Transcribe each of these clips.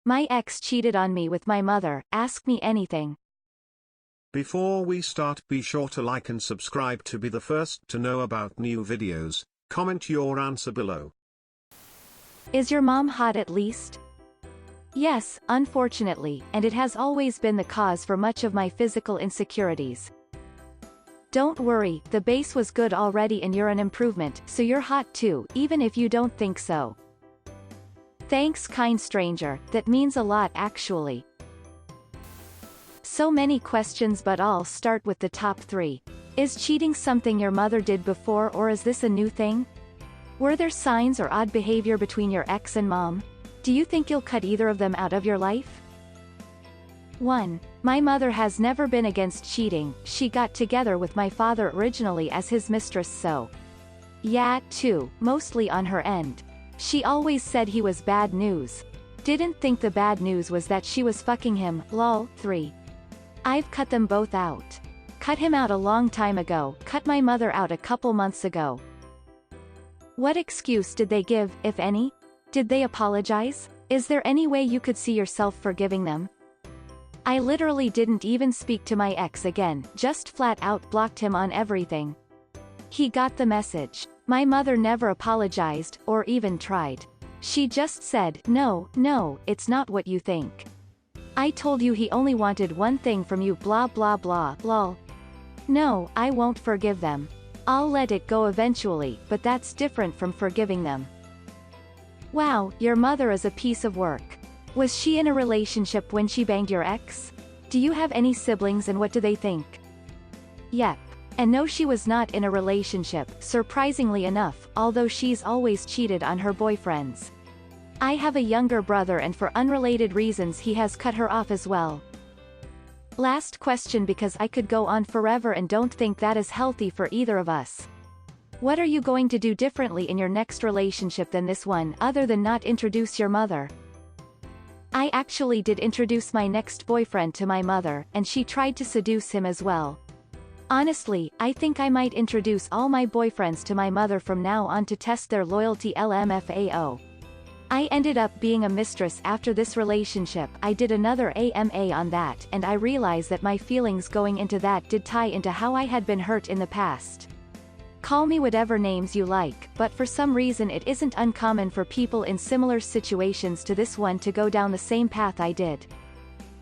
My ex cheated on me with my mother, ask me anything. Before we start, be sure to like and subscribe to be the first to know about new videos. Comment your answer below. Is your mom hot at least? Yes, unfortunately, and it has always been the cause for much of my physical insecurities. Don't worry, the base was good already and you're an improvement, so you're hot too, even if you don't think so. Thanks, kind stranger, that means a lot actually. So many questions, but I'll start with the top 3. Is cheating something your mother did before, or is this a new thing? Were there signs or odd behavior between your ex and mom? Do you think you'll cut either of them out of your life? 1. My mother has never been against cheating, she got together with my father originally as his mistress, so. Yeah. 2. Mostly on her end. She always said he was bad news. Didn't think the bad news was that she was fucking him, lol. 3. I've cut them both out. Cut him out a long time ago, cut my mother out a couple months ago. What excuse did they give, if any? Did they apologize? Is there any way you could see yourself forgiving them? I literally didn't even speak to my ex again, just flat out blocked him on everything. He got the message. My mother never apologized, or even tried. She just said, no, it's not what you think. I told you he only wanted one thing from you, blah blah blah, lol. No, I won't forgive them. I'll let it go eventually, but that's different from forgiving them. Wow, your mother is a piece of work. Was she in a relationship when she banged your ex? Do you have any siblings and what do they think? Yep. And no, she was not in a relationship, surprisingly enough, although she's always cheated on her boyfriends. I have a younger brother and for unrelated reasons he has cut her off as well. Last question, because I could go on forever and don't think that is healthy for either of us. What are you going to do differently in your next relationship than this one, other than not introduce your mother? I actually did introduce my next boyfriend to my mother, and she tried to seduce him as well. Honestly, I think I might introduce all my boyfriends to my mother from now on to test their loyalty. LMFAO. I ended up being a mistress after this relationship. I did another AMA on that, and I realized that my feelings going into that did tie into how I had been hurt in the past. Call me whatever names you like, but for some reason it isn't uncommon for people in similar situations to this one to go down the same path I did.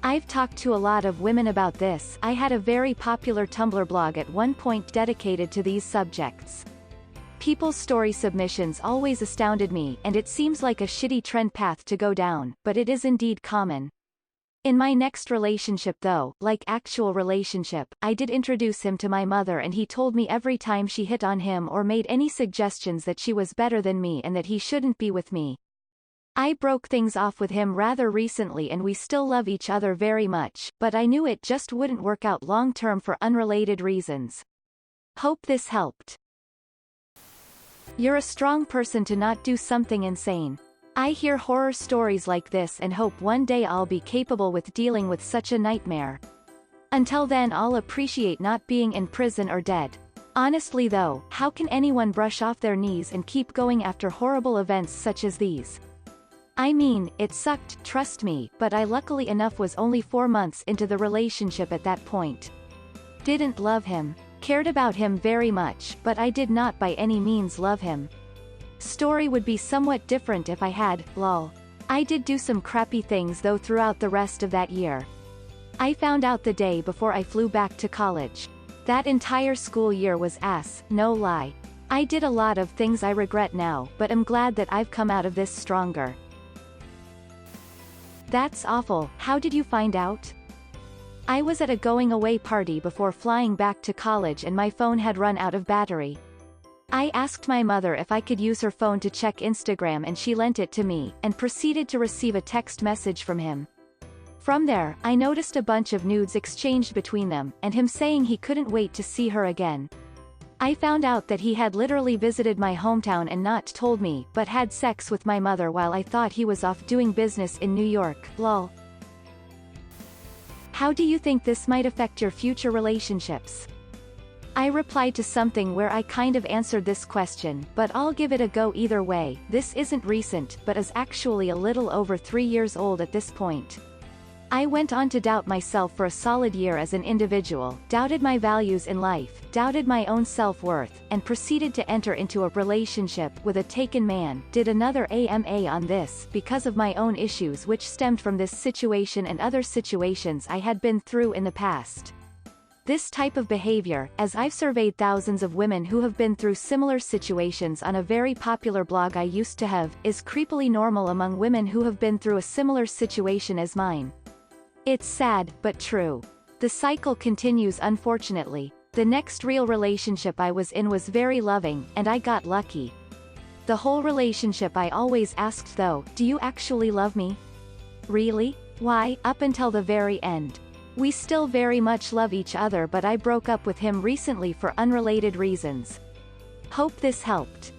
I've talked to a lot of women about this. I had a very popular Tumblr blog at one point dedicated to these subjects. People's story submissions always astounded me, and it seems like a shitty trend path to go down, but it is indeed common. In my next relationship though, like actual relationship, I did introduce him to my mother and he told me every time she hit on him or made any suggestions that she was better than me and that he shouldn't be with me. I broke things off with him rather recently and we still love each other very much, but I knew it just wouldn't work out long term for unrelated reasons. Hope this helped. You're a strong person to not do something insane. I hear horror stories like this and hope one day I'll be capable with dealing with such a nightmare. Until then, I'll appreciate not being in prison or dead. Honestly though, how can anyone brush off their knees and keep going after horrible events such as these? I mean, it sucked, trust me, but I luckily enough was only 4 months into the relationship at that point. Didn't love him. Cared about him very much, but I did not by any means love him. Story would be somewhat different if I had, lol. I did do some crappy things though throughout the rest of that year. I found out the day before I flew back to college. That entire school year was ass, no lie. I did a lot of things I regret now, but I'm glad that I've come out of this stronger. That's awful. How did you find out? I was at a going away party before flying back to college and my phone had run out of battery. I asked my mother if I could use her phone to check Instagram and she lent it to me, and proceeded to receive a text message from him. From there, I noticed a bunch of nudes exchanged between them, and him saying he couldn't wait to see her again. I found out that he had literally visited my hometown and not told me, but had sex with my mother while I thought he was off doing business in New York, lol. How do you think this might affect your future relationships? I replied to something where I kind of answered this question, but I'll give it a go either way. This isn't recent, but is actually a little over 3 years old at this point. I went on to doubt myself for a solid year as an individual, doubted my values in life, doubted my own self-worth, and proceeded to enter into a relationship with a taken man. Did another AMA on this because of my own issues which stemmed from this situation and other situations I had been through in the past. This type of behavior, as I've surveyed thousands of women who have been through similar situations on a very popular blog I used to have, is creepily normal among women who have been through a similar situation as mine. It's sad, but true. The cycle continues unfortunately. The next real relationship I was in was very loving, and I got lucky. The whole relationship I always asked though, do you actually love me? Really? Why, up until the very end. We still very much love each other, but I broke up with him recently for unrelated reasons. Hope this helped.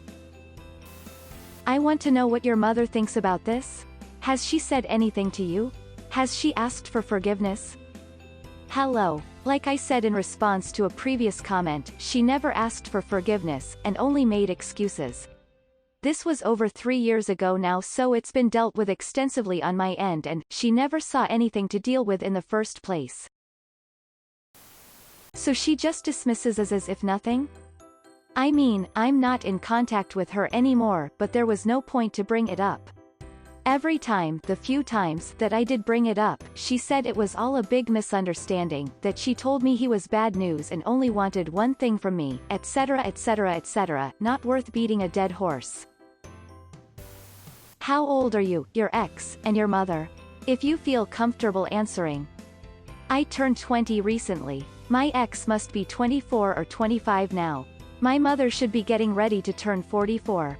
I want to know what your mother thinks about this. Has she said anything to you? Has she asked for forgiveness? Hello. Like I said in response to a previous comment, she never asked for forgiveness, and only made excuses. This was over 3 years ago now, so it's been dealt with extensively on my end, and she never saw anything to deal with in the first place. So she just dismisses us as if nothing? I mean, I'm not in contact with her anymore, but there was no point to bring it up. Every time, the few times that I did bring it up, she said it was all a big misunderstanding, that she told me he was bad news and only wanted one thing from me, etc., etc., etc., not worth beating a dead horse. How old are you, your ex, and your mother? If you feel comfortable answering. I turned 20 recently. My ex must be 24 or 25 now. My mother should be getting ready to turn 44.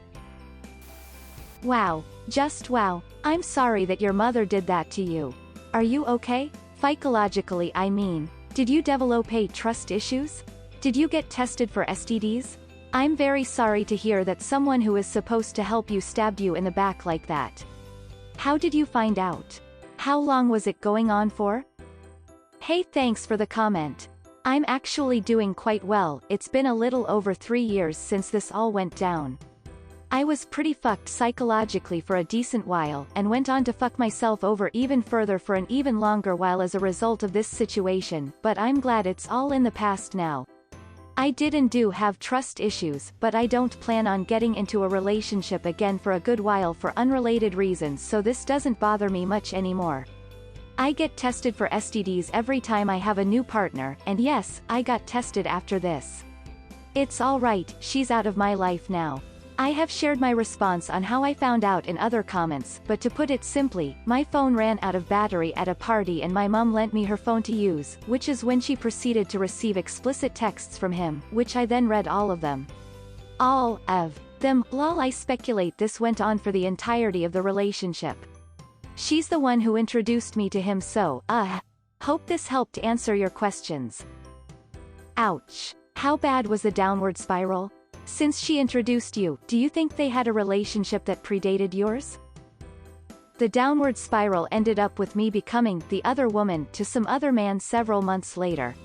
Wow. Just wow. I'm sorry that your mother did that to you. Are you okay? Psychologically, I mean. Did you develop trust issues? Did you get tested for STDs? I'm very sorry to hear that someone who is supposed to help you stabbed you in the back like that. How did you find out? How long was it going on for? Hey, thanks for the comment. I'm actually doing quite well. It's been a little over 3 years since this all went down. I was pretty fucked psychologically for a decent while, and went on to fuck myself over even further for an even longer while as a result of this situation, but I'm glad it's all in the past now. I did and do have trust issues, but I don't plan on getting into a relationship again for a good while for unrelated reasons, so this doesn't bother me much anymore. I get tested for STDs every time I have a new partner, and yes, I got tested after this. It's alright, she's out of my life now. I have shared my response on how I found out in other comments, but to put it simply, my phone ran out of battery at a party and my mom lent me her phone to use, which is when she proceeded to receive explicit texts from him, which I then read all of them. All of them. Lol, I speculate this went on for the entirety of the relationship. She's the one who introduced me to him, so, hope this helped answer your questions. Ouch. How bad was the downward spiral? Since she introduced you, do you think they had a relationship that predated yours? The downward spiral ended up with me becoming the other woman to some other man several months later.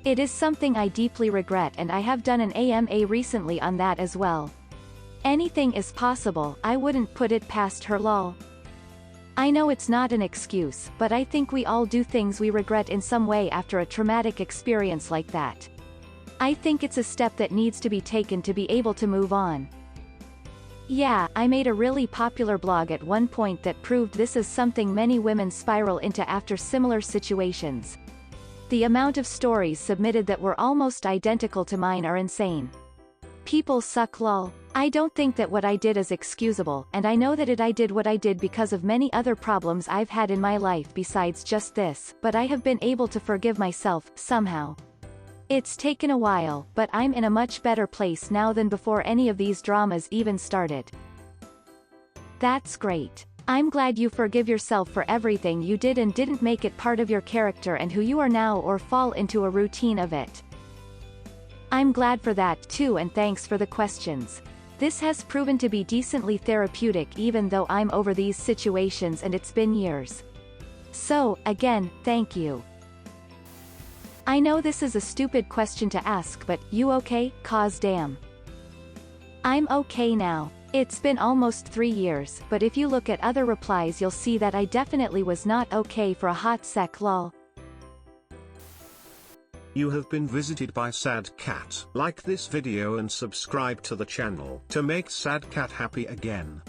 It is something I deeply regret, and I have done an AMA recently on that as well. Anything is possible, I wouldn't put it past her, lol. I know it's not an excuse, but I think we all do things we regret in some way after a traumatic experience like that. I think it's a step that needs to be taken to be able to move on. Yeah, I made a really popular blog at one point that proved this is something many women spiral into after similar situations. The amount of stories submitted that were almost identical to mine are insane. People suck, lol. I don't think that what I did is excusable, and I know that I did what I did because of many other problems I've had in my life besides just this, but I have been able to forgive myself, somehow. It's taken a while, but I'm in a much better place now than before any of these dramas even started. That's great. I'm glad you forgive yourself for everything you did and didn't make it part of your character and who you are now or fall into a routine of it. I'm glad for that too, and thanks for the questions. This has proven to be decently therapeutic even though I'm over these situations and it's been years. So, again, thank you. I know this is a stupid question to ask, but you okay, cause damn. I'm okay now. It's been almost 3 years, but if you look at other replies you'll see that I definitely was not okay for a hot sec lol. You have been visited by Sad Cat. Like this video and subscribe to the channel to make Sad Cat happy again.